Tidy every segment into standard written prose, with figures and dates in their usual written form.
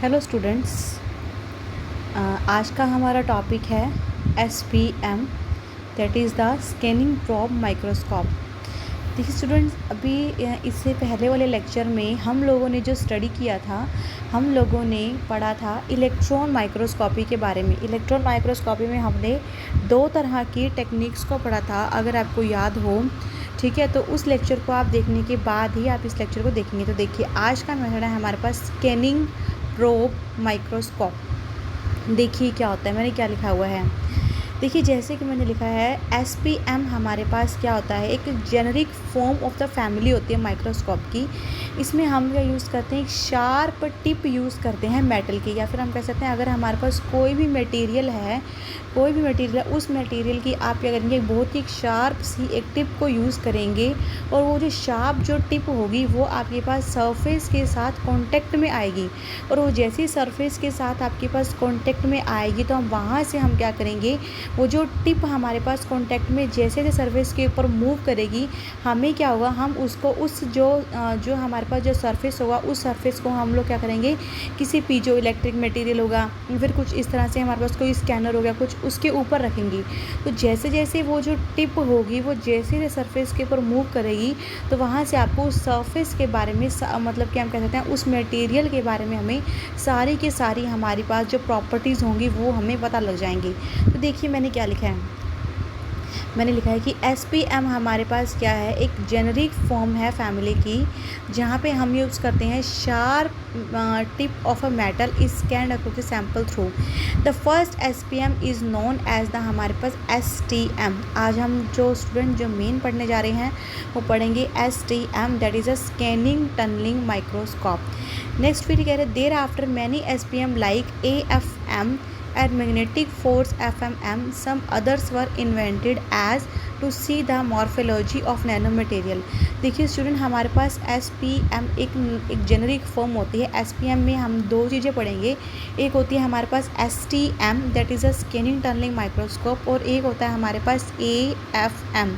Hello students. आज का हमारा टॉपिक है SPM, that is the scanning probe microscope. देखिए स्टूडेंट्स, अभी इससे पहले वाले लेक्चर में हम लोगों ने जो स्टडी किया था, हम लोगों ने पढ़ा था इलेक्ट्रॉन माइक्रोस्कोपी के बारे में। इलेक्ट्रॉन माइक्रोस्कोपी में हमने दो तरह की टेक्निक्स को पढ़ा था, अगर आपको याद हो। ठीक है, तो उस लेक्चर को आप देखने के बाद ही आप इस लेक्चर को देखेंगे। तो देखिए, आज का मेथड है हमारे पास स्कैनिंग प्रोब माइक्रोस्कोप। देखिए क्या होता है, मैंने क्या लिखा हुआ है। देखिए, जैसे कि मैंने लिखा है SPM हमारे पास क्या होता है, एक generic form of the family होती है माइक्रोस्कोप की। इसमें हम क्या यूज़ करते हैं, एक शार्प टिप यूज़ करते हैं मेटल की, या फिर हम कह सकते हैं अगर हमारे पास कोई भी मटेरियल है, उस मटेरियल की आप क्या करेंगे, बहुत ही शार्प सी एक टिप को यूज़ करेंगे, और वो जो शार्प जो टिप होगी वो आपके पास सरफेस के साथ कांटेक्ट में आएगी। और वो जैसी सरफेस के साथ आपके पास कांटेक्ट में आएगी, तो हम वहाँ से हम क्या करेंगे, वो जो टिप हमारे पास कांटेक्ट में जैसे जैसे सरफेस के ऊपर मूव करेगी, हमें क्या होगा, हम उसको उस जो हमारे पास जो सरफेस होगा, उस सरफेस को हम लोग क्या करेंगे, किसी पीजो इलेक्ट्रिक मटेरियल होगा, फिर कुछ इस तरह से हमारे पास कोई स्कैनर हो गया, कुछ उसके ऊपर रखेंगे। तो जैसे जैसे वो जो टिप होगी, वो जैसे जैसे सरफेस के ऊपर मूव करेगी, तो वहाँ से आपको उस सरफेस के बारे में मतलब कि हम कह सकते हैं उस मटेरियल के बारे में हमें सारी की सारी हमारे पास जो प्रॉपर्टीज़ होंगी वो हमें पता लग जाएंगी। तो देखिए मैंने क्या लिखा है, मैंने लिखा है कि SPM हमारे पास क्या है, एक जेनरिक फॉर्म है फैमिली की, जहाँ पे हम यूज़ करते हैं sharp tip of a metal is scanned across the sample through the first SPM is known as the हमारे पास STM। आज हम जो स्टूडेंट जो मेन पढ़ने जा रहे हैं वो पढ़ेंगे STM, that is a scanning tunnelling microscope. Next फिर कह रहे there after many SPM like AFM and magnetic force FMM, some others were invented as to see the morphology of nanomaterial। देखिए स्टूडेंट, हमारे पास SPM एक generic form होती है। SPM में हम दो चीज़ें पढ़ेंगे, एक होती है हमारे पास STM, that is a scanning tunnelling microscope, और एक होता है हमारे पास AFM,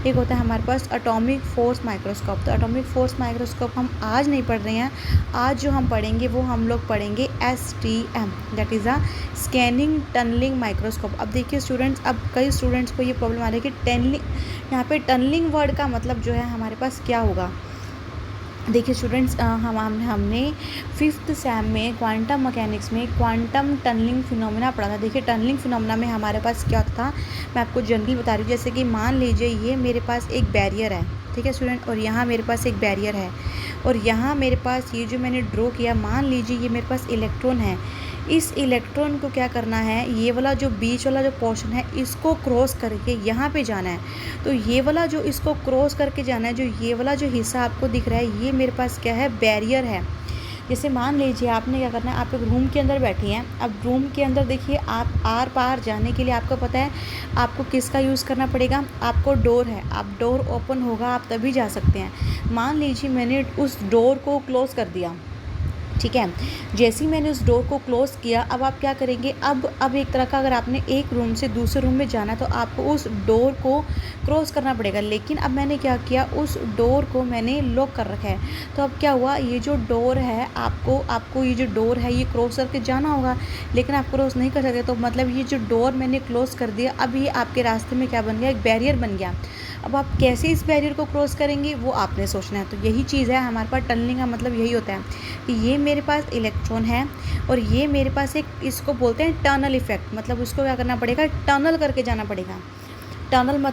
एक होता है हमारे पास एटॉमिक फोर्स माइक्रोस्कोप। तो एटॉमिक फोर्स माइक्रोस्कोप हम आज नहीं पढ़ रहे हैं, आज जो हम पढ़ेंगे वो हम लोग पढ़ेंगे STM, that is a scanning tunnelling microscope. अब देखिए स्टूडेंट्स, अब कई स्टूडेंट्स को ये प्रॉब्लम आ रही है कि टनलिंग, यहाँ पे टनलिंग वर्ड का मतलब जो है हमारे पास क्या होगा। देखिए स्टूडेंट्स, हमने 5th सैम में क्वांटम मैकेनिक्स में क्वांटम टनलिंग फिनोमेना पढ़ा था। देखिए टनलिंग फिनोमेना में हमारे पास क्या था, मैं आपको जनरली बता रही हूँ। जैसे कि मान लीजिए ये मेरे पास एक बैरियर है, ठीक है स्टूडेंट, और यहाँ मेरे पास एक बैरियर है, और यहाँ मेरे पास ये जो मैंने ड्रॉ किया, मान लीजिए ये मेरे पास इलेक्ट्रॉन है। इस इलेक्ट्रॉन को क्या करना है, ये वाला जो बीच वाला जो पोर्शन है, इसको क्रॉस करके यहाँ पे जाना है। तो ये वाला जो इसको क्रॉस करके जाना है, जो ये वाला जो हिस्सा आपको दिख रहा है, ये मेरे पास क्या है, बैरियर है। जैसे मान लीजिए आपने क्या करना है, आप एक रूम के अंदर बैठी हैं। अब रूम के अंदर देखिए, आप आर पार जाने के लिए आपको पता है आपको किसका यूज़ करना पड़ेगा, आपको डोर है। आप डोर ओपन होगा आप तभी जा सकते हैं। मान लीजिए मैंने उस डोर को क्लोज़ कर दिया, ठीक है। जैसे ही मैंने उस डोर को क्लोज़ किया, अब आप क्या करेंगे, अब एक तरह का, अगर आपने एक रूम से दूसरे रूम में जाना तो आपको उस डोर को क्रॉस करना पड़ेगा। लेकिन अब मैंने क्या किया, उस डोर को मैंने लॉक कर रखा है। तो अब क्या हुआ, ये जो डोर है, आपको ये जो डोर है ये क्रॉस करके जाना होगा, लेकिन आप क्रॉस नहीं कर सकते। तो मतलब ये जो डोर मैंने क्लोज़ कर दिया, अब ये आपके रास्ते में क्या बन गया, एक बैरियर बन गया। अब आप कैसे इस बैरियर को क्रॉस करेंगे वो आपने सोचना है। तो यही चीज़ है हमारे पास, टनलिंग का मतलब यही होता है कि ये मेरे पास इलेक्ट्रॉन है, और ये मेरे पास एक, इसको बोलते हैं टनल इफेक्ट। मतलब उसको क्या करना पड़ेगा, टनल करके जाना पड़ेगा। टनल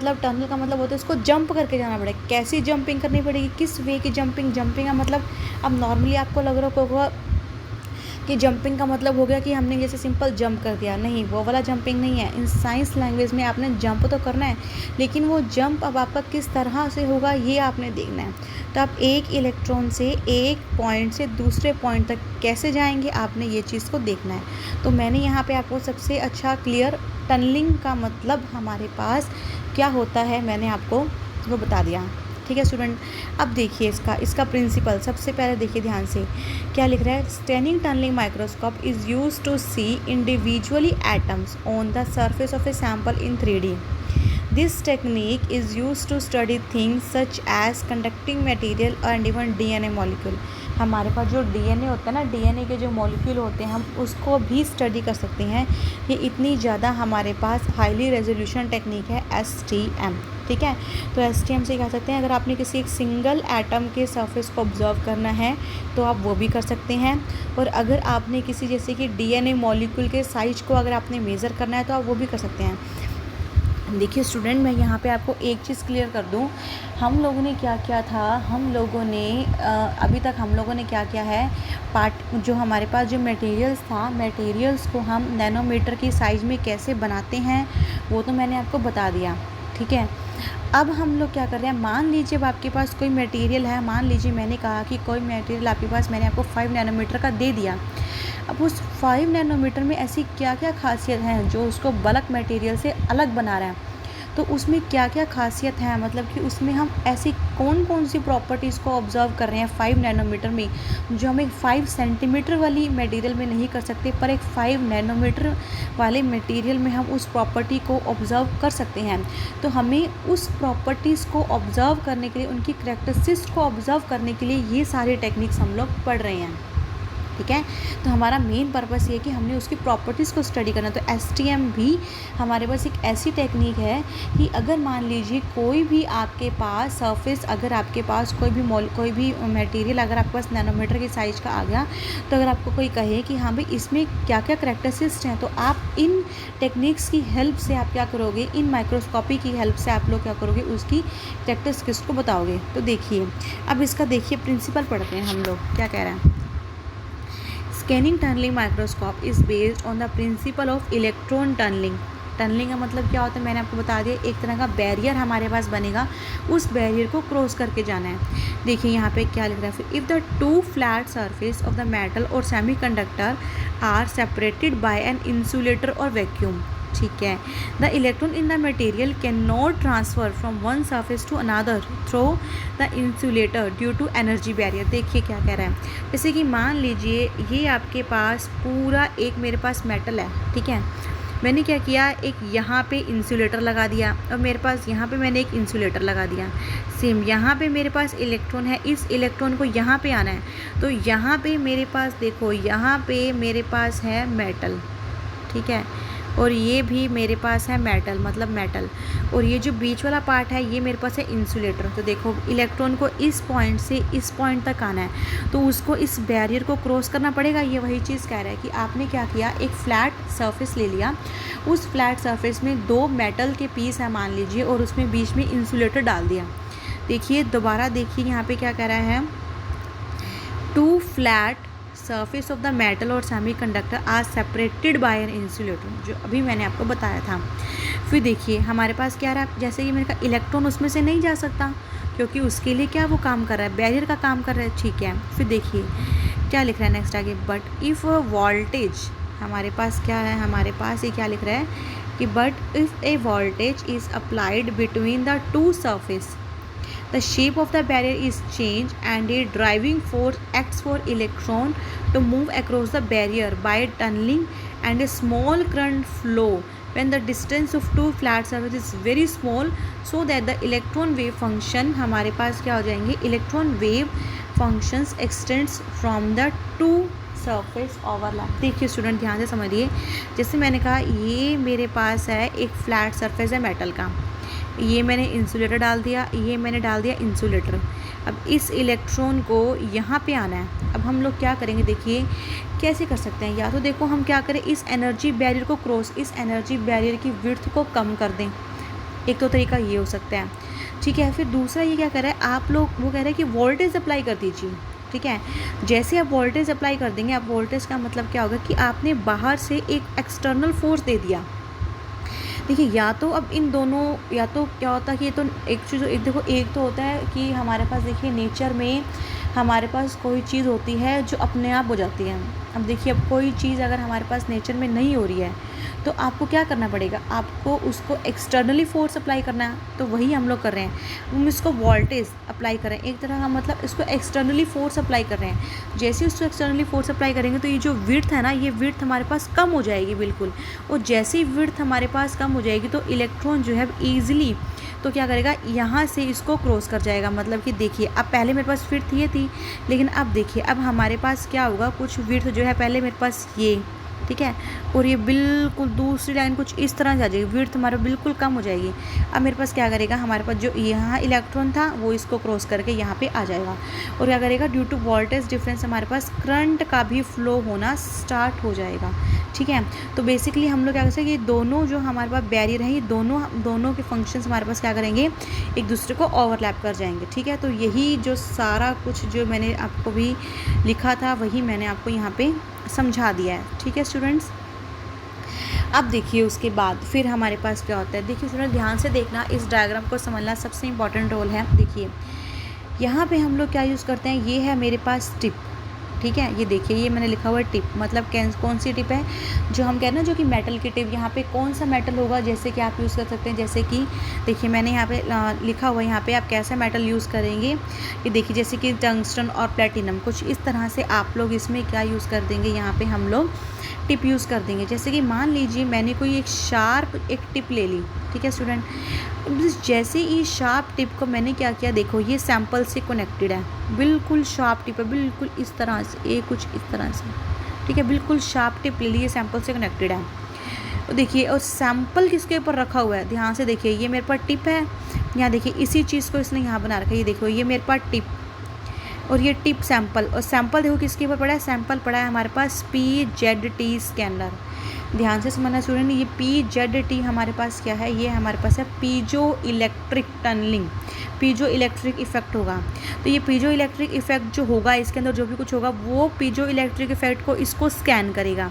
का मतलब होता है इसको जंप करके जाना पड़ेगा। कैसी जंपिंग करनी पड़ेगी, किस वे की जंपिंग का मतलब, अब नॉर्मली आपको लग रहा होगा कि जंपिंग का मतलब हो गया कि हमने जैसे सिंपल जंप कर दिया, नहीं, वो वाला जंपिंग नहीं है। इन साइंस लैंग्वेज में आपने जंप तो करना है, लेकिन वो जंप अब आपका किस तरह से होगा ये आपने देखना है। तो आप एक इलेक्ट्रॉन से एक पॉइंट से दूसरे पॉइंट तक कैसे जाएंगे, आपने ये चीज़ को देखना है। तो मैंने यहाँ पे आपको सबसे अच्छा क्लियर टनलिंग का मतलब हमारे पास क्या होता है मैंने आपको वो बता दिया, ठीक है स्टूडेंट। अब देखिए इसका प्रिंसिपल, सबसे पहले देखिए ध्यान से क्या लिख रहा है, scanning tunnelling microscope is use to see individually atoms on the surface of a sample in 3D। This technique is used to study things such as conducting material and even DNA molecule। हमारे पास जो DNA होता है ना, DNA के जो molecule होते हैं हम उसको भी स्टडी कर सकते हैं। ये इतनी ज़्यादा हमारे पास हाईली रेजोल्यूशन टेक्निक है एसटीएम, ठीक है। तो एसटीएम से कह सकते हैं अगर आपने किसी एक सिंगल एटम के सरफेस को ऑब्जर्व करना है तो आप वो भी कर सकते हैं, और अगर आपने किसी जैसे कि डीएनए मॉलिक्यूल के साइज को अगर आपने मेज़र करना है तो आप वो भी कर सकते हैं। देखिए स्टूडेंट, मैं यहाँ पे आपको एक चीज़ क्लियर कर दूँ, हम लोगों ने क्या किया था, हम लोगों ने अभी तक हम लोगों ने क्या किया है, जो हमारे पास जो मटेरियल्स था, मटेरियल्स को हम नैनोमीटर की साइज़ में कैसे बनाते हैं वो तो मैंने आपको बता दिया, ठीक है। अब हम लोग क्या कर रहे हैं, मान लीजिए अब आपके पास कोई मटेरियल है, मान लीजिए मैंने कहा कि कोई मटेरियल आपके पास मैंने आपको 5 नैनोमीटर का दे दिया। अब उस 5 नैनोमीटर में ऐसी क्या क्या खासियत है जो उसको बल्क मटेरियल से अलग बना रहा है, तो उसमें क्या क्या खासियत है, मतलब कि उसमें हम ऐसी कौन कौन सी प्रॉपर्टीज़ को ऑब्जर्व कर रहे हैं 5 नैनोमीटर में जो हम एक 5 सेंटीमीटर वाली मटेरियल में नहीं कर सकते, पर एक 5 नैनोमीटर वाले मटेरियल में हम उस प्रॉपर्टी को ऑब्जर्व कर सकते हैं। तो हमें उस प्रॉपर्टीज़ को ऑब्जर्व करने के लिए, उनकी करैक्टरिस्टिक्स को ऑब्जर्व करने के लिए ये सारे टेक्निक्स हम लोग पढ़ रहे हैं, ठीक है। तो हमारा मेन पर्पस ये है कि हमने उसकी प्रॉपर्टीज़ को स्टडी करना। तो एसटीएम भी हमारे पास एक ऐसी टेक्निक है कि अगर मान लीजिए कोई भी आपके पास सरफेस, अगर आपके पास कोई भी मटेरियल अगर आपके पास नैनोमीटर की साइज़ का आ गया, तो अगर आपको कोई कहे कि हाँ भाई इसमें क्या क्या करैक्टरिस्टिक्स हैं, तो आप इन टेक्निक्स की हेल्प से आप क्या करोगे, इन माइक्रोस्कोपी की हेल्प से आप लोग क्या करोगे, उसकी करैक्टरिस्टिक्स को बताओगे। तो देखिए अब इसका देखिए प्रिंसिपल पढ़ते हैं हम लोग, क्या कह रहे हैं। Scanning tunnelling microscope is based on the principle of electron tunnelling. Tunnelling का मतलब क्या होता है, मैंने आपको बता दिया, एक तरह का बैरियर हमारे पास बनेगा, उस बैरियर को क्रॉस करके जाना है। देखिए यहाँ पे क्या लिख रहा है, if the two flat surface of the metal और semiconductor are separated by an insulator और वैक्यूम, ठीक है, the electron in the material can not transfer from one surface to another through the insulator due to energy barrier. देखिए क्या कह रहा है, जैसे कि मान लीजिए ये आपके पास पूरा एक मेरे पास मेटल है, ठीक है, मैंने क्या किया, एक यहाँ पे इंसुलेटर लगा दिया और मेरे पास यहाँ पे मैंने एक इंसुलेटर लगा दिया। सेम यहाँ पे मेरे पास इलेक्ट्रॉन है, इस इलेक्ट्रॉन को यहाँ पे आना है, तो यहाँ पे मेरे पास देखो, यहाँ पे मेरे पास है मेटल, ठीक है, और ये भी मेरे पास है मेटल, मतलब मेटल, और ये जो बीच वाला पार्ट है ये मेरे पास है इंसुलेटर। तो देखो इलेक्ट्रॉन को इस पॉइंट से इस पॉइंट तक आना है, तो उसको इस बैरियर को क्रॉस करना पड़ेगा। ये वही चीज़ कह रहा है कि आपने क्या किया, एक फ्लैट सरफेस ले लिया, उस फ्लैट सरफेस में 2 मेटल के पीस है मान लीजिए, और उसमें बीच में इंसुलेटर डाल दिया। देखिए दोबारा देखिए यहाँ पे क्या कह रहा है, 2 flat surface of the metal और semiconductor are separated by an insulator, जो अभी मैंने आपको बताया था। फिर देखिए हमारे पास क्या रहा है, जैसे कि मैंने कहा इलेक्ट्रॉन उसमें से नहीं जा सकता क्योंकि उसके लिए क्या वो काम कर रहा है, बैरियर का काम कर रहा है, ठीक है। फिर देखिए क्या लिख रहा है नेक्स्ट आगे, बट इफ़ वोल्टेज, हमारे पास क्या है, हमारे पास ये क्या लिख रहा है कि but if A voltage is applied between the two surface, the shape of the barrier is changed and a driving force acts for electron to move across the barrier by tunneling, and a small current flow when the distance of two flat surfaces is very small, so that the electron wave function, हमारे पास क्या हो जाएंगे, electron wave functions extends from the two surface overlap. देखिए student ध्यान से समझिए, जैसे मैंने कहा ये मेरे पास है एक फ्लैट सरफेस है मेटल का, ये मैंने इंसुलेटर डाल दिया, ये मैंने डाल दिया इंसुलेटर। अब इस इलेक्ट्रॉन को यहाँ पे आना है। अब हम लोग क्या करेंगे, देखिए कैसे कर सकते हैं, या तो देखो हम क्या करें, इस एनर्जी बैरियर को क्रॉस, इस एनर्जी बैरियर की विड्थ को कम कर दें, एक तो तरीका ये हो सकता है, ठीक है। फिर दूसरा ये क्या कर रहा है, आप लोग वो कह रहे हैं कि वोल्टेज अप्लाई कर दीजिए, ठीक है। जैसे आप वोल्टेज अप्लाई कर देंगे, आप वोल्टेज का मतलब क्या होगा कि आपने बाहर से एक एक्सटर्नल फोर्स दे दिया। देखिए या तो अब इन दोनों, या तो क्या होता है कि ये तो एक चीज़, एक देखो एक तो होता है कि हमारे पास देखिए नेचर में हमारे पास कोई चीज़ होती है जो अपने आप हो जाती है। अब देखिए अब कोई चीज़ अगर हमारे पास नेचर में नहीं हो रही है तो आपको क्या करना पड़ेगा, आपको उसको एक्सटर्नली फोर्स अप्लाई करना है, तो वही हम लोग कर रहे हैं। हम इसको वोल्टेज अप्लाई कर रहे हैं, एक तरह का मतलब इसको एक्सटर्नली फोर्स अप्लाई कर रहे हैं। जैसे उसको एक्सटर्नली फोर्स अप्लाई करेंगे तो ये जो विड्थ है ना, ये विड्थ हमारे पास कम हो जाएगी बिल्कुल, और जैसे ही विड्थ हमारे पास कम हो जाएगी तो इलेक्ट्रॉन जो है ईजिली, तो क्या करेगा, यहाँ से इसको क्रॉस कर जाएगा। मतलब कि देखिए अब पहले मेरे पास विड्थ ये थी, लेकिन अब देखिए अब हमारे पास क्या होगा, कुछ विड्थ जो है पहले मेरे पास ये, ठीक है, और ये बिल्कुल दूसरी लाइन कुछ इस तरह से आ जाएगी, विड्थ हमारा बिल्कुल कम हो जाएगी। अब मेरे पास क्या करेगा, हमारे पास जो यहाँ इलेक्ट्रॉन था वो इसको क्रॉस करके यहाँ पे आ जाएगा, और क्या करेगा, ड्यू टू वोल्टेज डिफरेंस हमारे पास करंट का भी फ्लो होना स्टार्ट हो जाएगा। ठीक है, तो बेसिकली हम लोग क्या कर सकते हैं, ये दोनों जो हमारे पास बैरियर हैं, ये दोनों के फंक्शंस हमारे पास क्या करेंगे, एक दूसरे को ओवरलैप कर जाएंगे। ठीक है, तो यही जो सारा कुछ जो मैंने आपको भी लिखा था वही मैंने आपको यहाँ पे समझा दिया है। ठीक है स्टूडेंट्स, अब देखिए उसके बाद फिर हमारे पास क्या होता है। देखिए स्टूडेंट ध्यान से देखना, इस डायग्राम को समझना सबसे इम्पॉर्टेंट रोल है। देखिए यहाँ पे हम लोग क्या यूज़ करते हैं, ये है मेरे पास टिप। ठीक है, ये देखिए ये मैंने लिखा हुआ है टिप, मतलब कौन सी टिप है, जो हम कह रहे हैं जो कि मेटल की टिप। यहाँ पे कौन सा मेटल होगा, जैसे कि आप यूज़ कर सकते हैं, जैसे कि देखिए मैंने यहाँ पे लिखा हुआ है, यहाँ पे आप कैसा मेटल यूज़ करेंगे, ये देखिए जैसे कि टंगस्टन और प्लेटिनम, कुछ इस तरह से आप लोग इसमें क्या यूज़ कर देंगे, यहाँ पे हम लोग टिप यूज़ कर देंगे। जैसे कि मान लीजिए मैंने कोई एक शार्प एक टिप ले ली। ठीक है स्टूडेंट, जैसे ही शार्प टिप को मैंने क्या किया, देखो ये सैंपल से कनेक्टेड है, बिल्कुल शार्प टिप है, बिल्कुल इस तरह से, ये कुछ इस तरह से। ठीक है, बिल्कुल शार्प टिप ले ली, ये सैंपल से कनेक्टेड है। तो देखिए और सैंपल किसके ऊपर रखा हुआ है, ध्यान से देखिए, ये मेरे पास टिप है, यहाँ देखिए इसी चीज़ को इसने यहाँ बना रखा है, ये देखो ये मेरे पास टिप और ये टिप सैंपल, और सैंपल देखो किसके ऊपर पड़ा है, सैंपल पड़ा है हमारे पास PZT स्कैनर। ध्यान से समझना स्टूडेंट, ये PZT हमारे पास क्या है, ये हमारे पास है piezoelectric tunnelling, piezo electric effect होगा। तो ये पीजो इलेक्ट्रिक इफेक्ट जो होगा, इसके अंदर जो भी कुछ होगा वो पीजो इलेक्ट्रिक इफेक्ट को इसको स्कैन करेगा,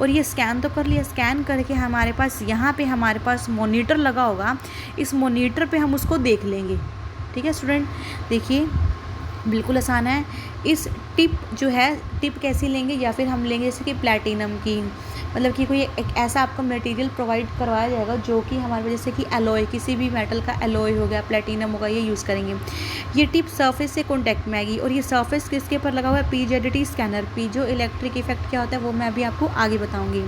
और ये स्कैन तो कर लिया, स्कैन करके हमारे पास यहाँ पे हमारे पास मॉनिटर लगा होगा, इस मॉनिटर पे हम उसको देख लेंगे। ठीक है स्टूडेंट, देखिए बिल्कुल आसान है। इस टिप जो है, टिप कैसी लेंगे, या फिर हम लेंगे जैसे कि प्लैटिनम की, मतलब कि कोई एक ऐसा आपको मटेरियल प्रोवाइड करवाया जाएगा जो कि हमारे वजह से कि एलॉय, किसी भी मेटल का एलॉय हो गया, प्लैटिनम होगा, ये यूज़ करेंगे। ये टिप सरफेस से कॉन्टैक्ट में आएगी, और ये सरफेस किसके ऊपर लगा हुआ है, PZT scanner. Piezo electric effect क्या होता है वो मैं अभी आपको आगे बताऊँगी।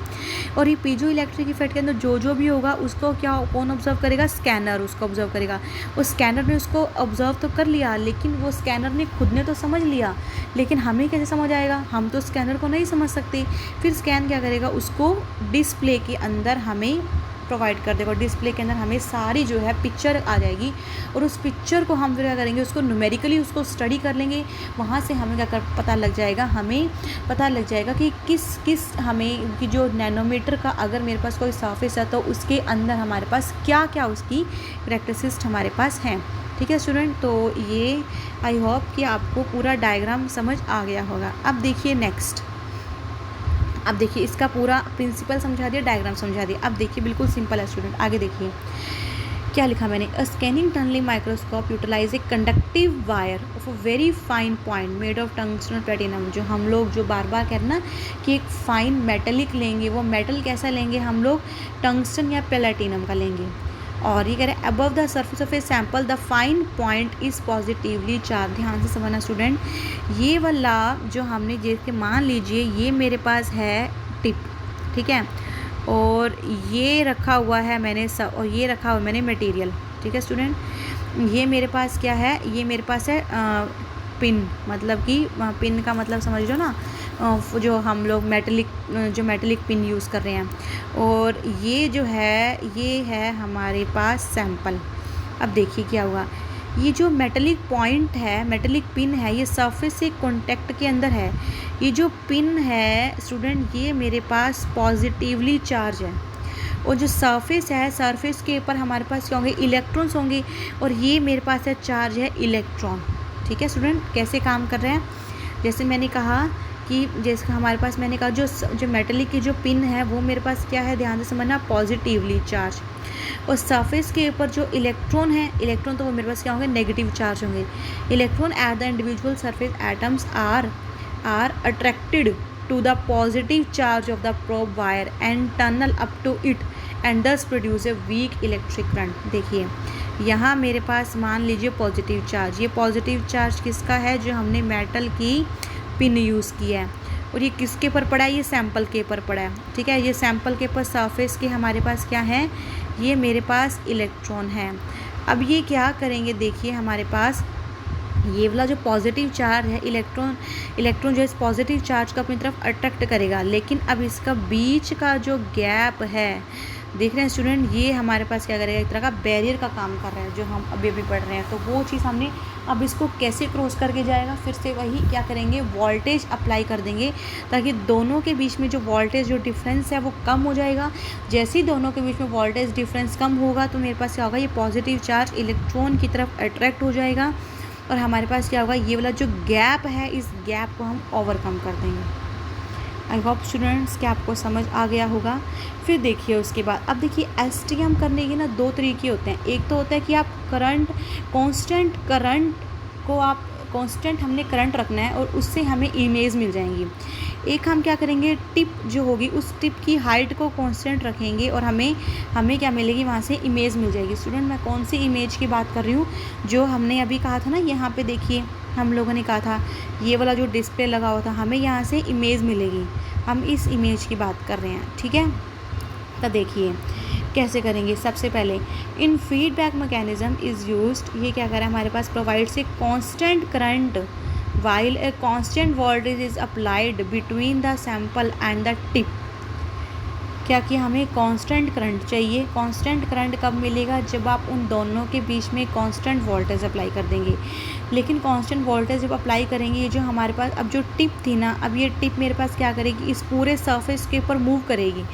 और ये पीजो इलेक्ट्रिक इफेक्ट के अंदर जो भी होगा उसको क्या कौन ऑब्जर्व करेगा, स्कैनर उसको ऑब्जर्व करेगा। उस स्कैनर ने उसको ऑब्जर्व तो कर लिया, लेकिन वो स्कैनर ने खुद ने तो समझ लिया, लेकिन हमें कैसे समझ आएगा, हम तो स्कैनर को नहीं समझ सकते। फिर स्कैन क्या करेगा, उसको डिस्प्ले के अंदर हमें प्रोवाइड कर देगा, डिस्प्ले के अंदर हमें सारी जो है पिक्चर आ जाएगी, और उस पिक्चर को हम फिर क्या करेंगे, उसको न्यूमेरिकली उसको स्टडी कर लेंगे। वहाँ से हमें क्या पता लग जाएगा, हमें पता लग जाएगा कि किस हमें कि जो नैनोमीटर का अगर मेरे पास कोई सरफेस है तो उसके अंदर हमारे पास क्या क्या उसकी कैरेक्टरिस्टिक्स हमारे पास हैं। ठीक है स्टूडेंट, तो ये आई होप कि आपको पूरा डायग्राम समझ आ गया होगा। अब देखिए नेक्स्ट, अब देखिए इसका पूरा प्रिंसिपल समझा दिया, डायग्राम समझा दिया। अब देखिए बिल्कुल सिंपल है स्टूडेंट, आगे देखिए क्या लिखा मैंने, a scanning tunnelling microscope utilize a conductive wire of a very fine point made of tungsten platinum. जो हम लोग जो बार बार कह रहे ना कि एक फाइन मेटलिक लेंगे, वो मेटल कैसा लेंगे हम लोग, टंगस्टन या प्लेटिनम का लेंगे। और ये कह रहे हैं above the surface of a sample the fine point is positively charge. ध्यान से समझना स्टूडेंट, ये वाला जो हमने जैसे मान लीजिए ये मेरे पास है टिप, ठीक है, और ये रखा हुआ है मैंने और ये रखा हुआ मैंने मटेरियल। ठीक है स्टूडेंट, ये मेरे पास क्या है, ये मेरे पास है पिन, मतलब कि पिन का मतलब समझ लो ना, जो हम लोग मेटलिक पिन यूज़ कर रहे हैं, और ये जो है ये है हमारे पास सैंपल। अब देखिए क्या हुआ, ये जो मेटलिक पॉइंट है, मेटलिक पिन है, ये सरफेस से कॉन्टैक्ट के अंदर है। ये जो पिन है स्टूडेंट, ये मेरे पास पॉजिटिवली चार्ज है, और जो सरफेस है, सरफेस के ऊपर हमारे पास क्या होंगे, इलेक्ट्रॉन्स होंगे, और ये मेरे पास है चार्ज है इलेक्ट्रॉन। ठीक है स्टूडेंट, कैसे काम कर रहे हैं, जैसे मैंने कहा कि जैसे हमारे पास मैंने कहा जो मेटलिक की जो पिन है वो मेरे पास क्या है, ध्यान से समझना, पॉजिटिवली चार्ज, और सरफेस के ऊपर जो इलेक्ट्रॉन है, इलेक्ट्रॉन तो वो मेरे पास क्या होंगे, नेगेटिव चार्ज होंगे। Electron at the individual surface atoms are attracted to the positive charge of the probe wire and tunnel up to it and thus produce a weak electric current. देखिए यहाँ मेरे पास मान लीजिए पॉजिटिव चार्ज, ये positive charge किसका है, जो हमने मेटल की पिन यूज़ किया है, और ये किसके ऊपर पड़ा है, ये सैंपल के ऊपर पड़ा है। ठीक है, ये सैंपल के ऊपर सरफेस के हमारे पास क्या है, ये मेरे पास इलेक्ट्रॉन है। अब ये क्या करेंगे, देखिए हमारे पास ये वाला जो पॉजिटिव चार्ज है, इलेक्ट्रॉन जो है इस पॉजिटिव चार्ज को अपनी तरफ अट्रैक्ट करेगा, लेकिन अब इसका बीच का जो गैप है, देख रहे हैं स्टूडेंट, ये हमारे पास क्या करेगा, एक तरह का बैरियर का काम कर रहा है जो हम अभी अभी पढ़ रहे हैं। तो वो चीज़ हमने अब इसको कैसे क्रॉस करके जाएगा, फिर से वही क्या करेंगे, वोल्टेज अप्लाई कर देंगे, ताकि दोनों के बीच में जो वोल्टेज जो डिफरेंस है वो कम हो जाएगा। जैसे ही दोनों के बीच में वोल्टेज डिफरेंस कम होगा तो मेरे पास क्या होगा, ये पॉजिटिव चार्ज इलेक्ट्रॉन की तरफ अट्रैक्ट हो जाएगा, और हमारे पास क्या होगा, ये वाला जो गैप है इस गैप को हम ओवरकम कर देंगे। आई होप स्टूडेंट्स कि आपको समझ आ गया होगा। फिर देखिए उसके बाद, अब देखिए एसटीएम करने के ना दो तरीके होते हैं। एक तो होता है कि आप कांस्टेंट करंट को आप कांस्टेंट हमने करंट रखना है और उससे हमें इमेज मिल जाएंगी। एक हम क्या करेंगे, टिप जो होगी उस टिप की हाइट को कांस्टेंट रखेंगे और हमें क्या मिलेगी, वहाँ से इमेज मिल जाएगी। स्टूडेंट मैं कौन सी इमेज की बात कर रही हूँ, जो हमने अभी कहा था ना, यहाँ पे देखिए हम लोगों ने कहा था ये वाला जो डिस्प्ले लगा हुआ था, हमें यहाँ से इमेज मिलेगी, हम इस इमेज की बात कर रहे हैं, ठीक है। तो देखिए कैसे करेंगे। सबसे पहले in feedback mechanism is used, ये क्या कर रहा है हमारे पास, provides a constant current while a constant voltage is applied between the sample and the tip। क्या कि हमें कांस्टेंट करंट चाहिए। कांस्टेंट करंट कब मिलेगा, जब आप उन दोनों के बीच में कांस्टेंट वोल्टेज अप्लाई कर देंगे। लेकिन कांस्टेंट वोल्टेज जब अप्लाई करेंगे, ये जो हमारे पास अब जो टिप थी ना, अब ये टिप मेरे पास क्या करेगी, इस पूरे सरफेस के ऊपर मूव करेगी।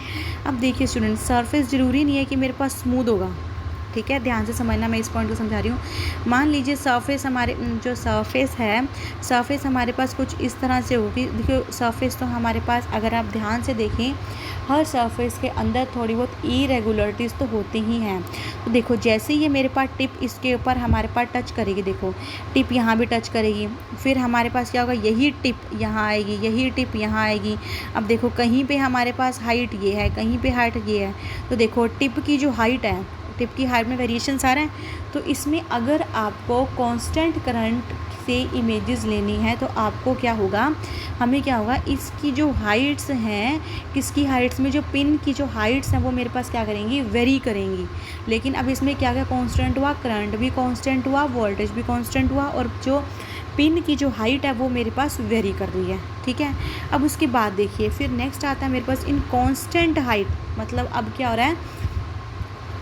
अब देखिए स्टूडेंट, सरफेस ज़रूरी नहीं है कि मेरे पास स्मूथ होगा, ठीक है, ध्यान से समझना, मैं इस पॉइंट को समझा रही हूँ। मान लीजिए सरफेस हमारे जो सरफेस है, सरफेस हमारे पास कुछ इस तरह से होगी। देखिए सरफेस तो हमारे पास, अगर आप ध्यान से देखें, हर सरफेस के अंदर थोड़ी बहुत इरेगुलरिटीज़ तो होती ही हैं। तो देखो जैसे ये मेरे पास टिप इसके ऊपर हमारे पास टच करेगी, देखो टिप यहाँ भी टच करेगी, फिर हमारे पास क्या होगा, यही टिप यहाँ आएगी, यही टिप यहाँ आएगी। अब देखो कहीं पे हमारे पास हाइट ये है, कहीं पे हाइट ये है, तो देखो टिप की जो हाइट है, टिप की हाइट में वेरिएशंस आ रहे हैं। तो इसमें अगर आपको कांस्टेंट करंट से इमेजेस लेनी है तो आपको क्या होगा, हमें क्या होगा, इसकी जो हाइट्स हैं, किसकी हाइट्स में, जो पिन की जो हाइट्स हैं वो मेरे पास क्या करेंगी, वेरी करेंगी। लेकिन अब इसमें क्या क्या कांस्टेंट हुआ, करंट भी कांस्टेंट हुआ, वोल्टेज भी कांस्टेंट हुआ, और जो पिन की जो हाइट है वो मेरे पास वेरी कर रही है, ठीक है। अब उसके बाद देखिए फिर नेक्स्ट आता है मेरे पास इन कांस्टेंट हाइट, मतलब अब क्या हो रहा है,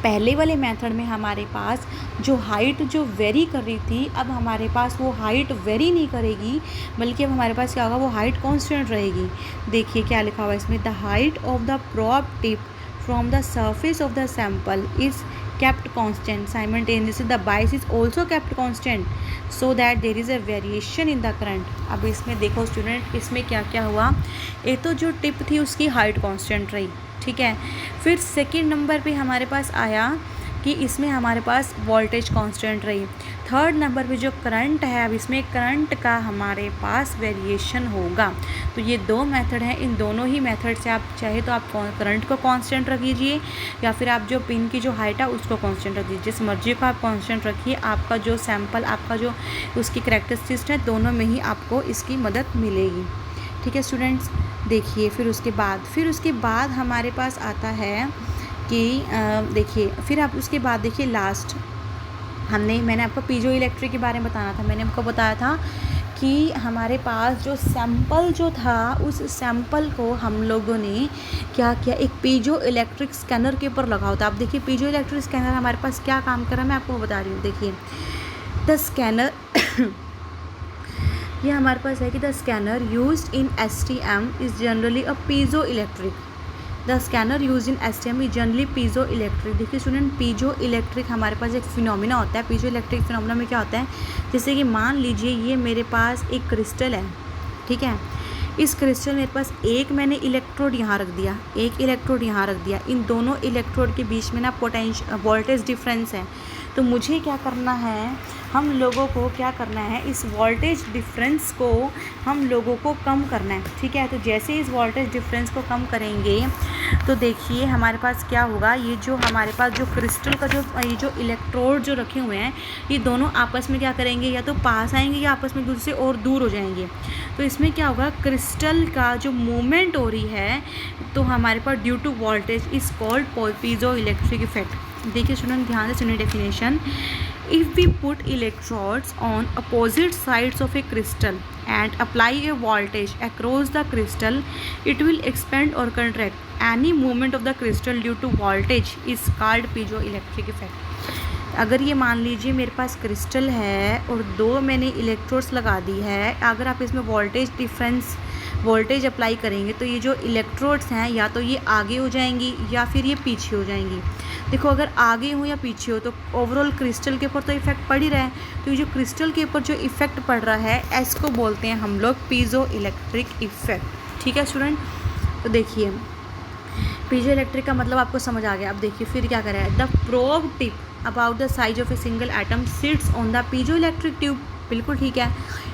पहले वाले मेथड में हमारे पास जो हाइट जो वेरी कर रही थी, अब हमारे पास वो हाइट वेरी नहीं करेगी, बल्कि अब हमारे पास क्या होगा, वो हाइट कांस्टेंट रहेगी। देखिए क्या लिखा हुआ है इसमें, the height of the probe tip from the surface of the sample is kept constant simultaneously the bias is also kept constant so that there is a variation in the current। अब इसमें देखो student, इसमें क्या क्या हुआ, एक तो जो टिप थी उसकी हाइट कांस्टेंट रही, ठीक है। फिर सेकंड नंबर पे हमारे पास आया कि इसमें हमारे पास वोल्टेज कांस्टेंट रही। थर्ड नंबर पे जो करंट है, अब इसमें करंट का हमारे पास वेरिएशन होगा। तो ये दो मेथड हैं, इन दोनों ही मेथड से आप चाहे तो आप करंट को कांस्टेंट रख लीजिए, या फिर आप जो पिन की जो हाइट है उसको कांस्टेंट रख दीजिए, जिस मर्जी को आप कांस्टेंट रखिए। आपका जो सैंपल, आपका जो उसकी करैक्टरिस्टिक्स है, दोनों में ही आपको इसकी मदद मिलेगी, ठीक है स्टूडेंट्स। देखिए फिर उसके बाद हमारे पास आता है कि देखिए फिर आप उसके बाद देखिए लास्ट मैंने आपको पीजो इलेक्ट्रिक के बारे में बताना था। मैंने आपको बताया था कि हमारे पास जो सैंपल जो था, उस सैंपल को हम लोगों ने क्या किया, एक पीजो इलेक्ट्रिक स्कैनर के ऊपर लगा होता है। अब देखिए पीजो इलेक्ट्रिक स्कैनर हमारे पास क्या काम कर रहा है, मैं आपको बता रही हूँ। देखिए द स्कैनर ये हमारे पास है कि the scanner used in STM is generally a piezo electric. The scanner use in STM is generally piezo electric. देखिए स्टूडेंट, पीजो इलेक्ट्रिक हमारे पास एक फिनोमिना होता है। पीजो इलेक्ट्रिक फिनोमिना में क्या होता है, जैसे कि मान लीजिए ये मेरे पास एक क्रिस्टल है, ठीक है। इस क्रिस्टल मेरे पास एक मैंने इलेक्ट्रोड यहाँ रख दिया, एक इलेक्ट्रोड यहाँ रख दिया, इन दोनों इलेक्ट्रोड के बीच में ना वोल्टेज डिफरेंस है। तो मुझे क्या करना है, हम लोगों को क्या करना है, इस वोल्टेज डिफरेंस को हम लोगों को कम करना है, ठीक है। तो जैसे इस वोल्टेज डिफरेंस को कम करेंगे तो देखिए हमारे पास क्या होगा, ये जो हमारे पास जो क्रिस्टल का जो ये जो इलेक्ट्रोड जो रखे हुए हैं, ये दोनों आपस में क्या करेंगे, या तो पास आएंगे या आपस में एक दूसरे से और दूर हो जाएंगे। तो इसमें क्या होगा, क्रिस्टल का जो मूवमेंट हो रही है, तो हमारे पास due to voltage is called piezo electric effect. देखिए स्टूडेंट, ध्यान से सुनिए definition. If we put electrodes on opposite sides of a crystal and apply a voltage across the crystal, it will expand or contract. Any movement of the crystal due to voltage is called piezoelectric effect. अगर ये मान लीजिए मेरे पास crystal है और दो मैंने electrodes लगा दी है, अगर आप इसमें वोल्टेज अप्लाई करेंगे तो ये जो इलेक्ट्रोड्स हैं या तो ये आगे हो जाएंगी या फिर ये पीछे हो जाएंगी। देखो, अगर आगे हो या पीछे हो तो ओवरऑल क्रिस्टल के ऊपर तो इफेक्ट पड़ ही रहा है। तो ये जो क्रिस्टल के ऊपर जो इफेक्ट पड़ रहा है इसको बोलते हैं हम लोग पीजो इलेक्ट्रिक इफेक्ट। ठीक है स्टूडेंट, तो देखिए पीजो इलेक्ट्रिक का मतलब आपको समझ आ गया। अब देखिए फिर क्या करें, the probe tip about the size of a single atom sits on the piezo electric tube. बिल्कुल ठीक है,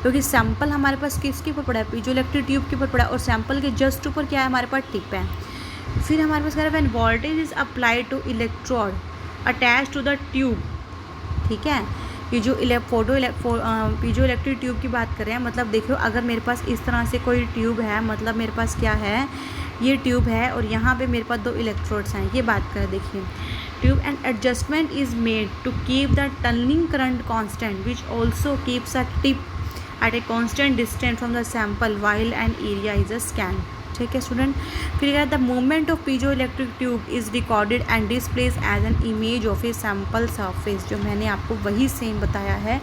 क्योंकि सैंपल हमारे पास किसके ऊपर पड़ा है, पीजो इलेक्ट्रिक ट्यूब के ऊपर पड़ा है, और सैंपल के जस्ट ऊपर क्या है, हमारे पास टिप है। फिर हमारे पास कह रहा है when voltage is applied to electrode attach to the tube. ठीक है, ये जो पीजो इलेक्ट्रिक ट्यूब की बात कर रहे हैं, मतलब देखो अगर मेरे पास इस तरह से कोई ट्यूब है, मतलब मेरे पास क्या है, ये ट्यूब है और यहाँ पे मेरे पास दो इलेक्ट्रोड्स हैं, ये बात करें। देखिए tube and adjustment is made to keep the tunnelling current constant which also keeps a tip at a constant distance from the sample while and area is a scan. ठीक है स्टूडेंट, फिर the movement of piezoelectric tube is recorded and displace as an image of a sample surface. जो मैंने आपको वही same बताया है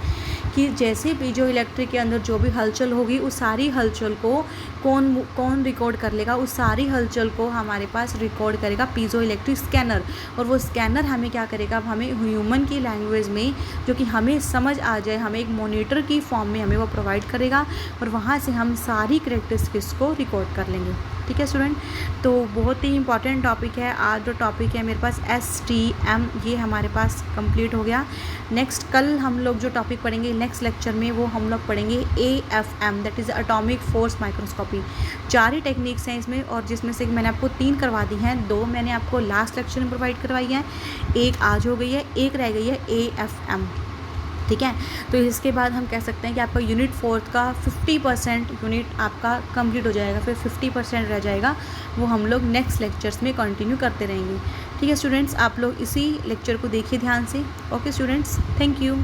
कि जैसे पीजो इलेक्ट्रिक के अंदर जो भी हलचल होगी उस सारी हलचल को कौन रिकॉर्ड कर लेगा, उस सारी हलचल को हमारे पास रिकॉर्ड करेगा पीजो इलेक्ट्रिक स्कैनर। और वो स्कैनर हमें क्या करेगा, हमें ह्यूमन की लैंग्वेज में जो कि हमें समझ आ जाए, हमें एक मॉनिटर की फॉर्म में हमें वो प्रोवाइड करेगा और वहाँ से हम सारी कैरेक्टरिस्टिक्स को रिकॉर्ड कर लेंगे। ठीक है स्टूडेंट, तो बहुत ही इंपॉर्टेंट टॉपिक है आज जो टॉपिक है मेरे पास STM, ये हमारे पास कंप्लीट हो गया। नेक्स्ट कल हम लोग जो टॉपिक पढ़ेंगे नेक्स्ट लेक्चर में वो हम लोग पढ़ेंगे AFM, that is atomic force microscopy. 4 he techniques हैं इसमें और जिसमें से मैंने आपको 3 करवा दी हैं, 2 मैंने आपको लास्ट लेक्चर में प्रोवाइड करवाई है, 1 आज हो गई है, 1 रह गई है AFM। ठीक है, तो इसके बाद हम कह सकते हैं कि आपका यूनिट 4 का 50% यूनिट आपका कंप्लीट हो जाएगा, फिर 50% रह जाएगा, वो हम लोग नेक्स्ट लेक्चर्स में कंटिन्यू करते रहेंगे। ठीक है स्टूडेंट्स, आप लोग इसी लेक्चर को देखिए ध्यान से। Okay students, thank you.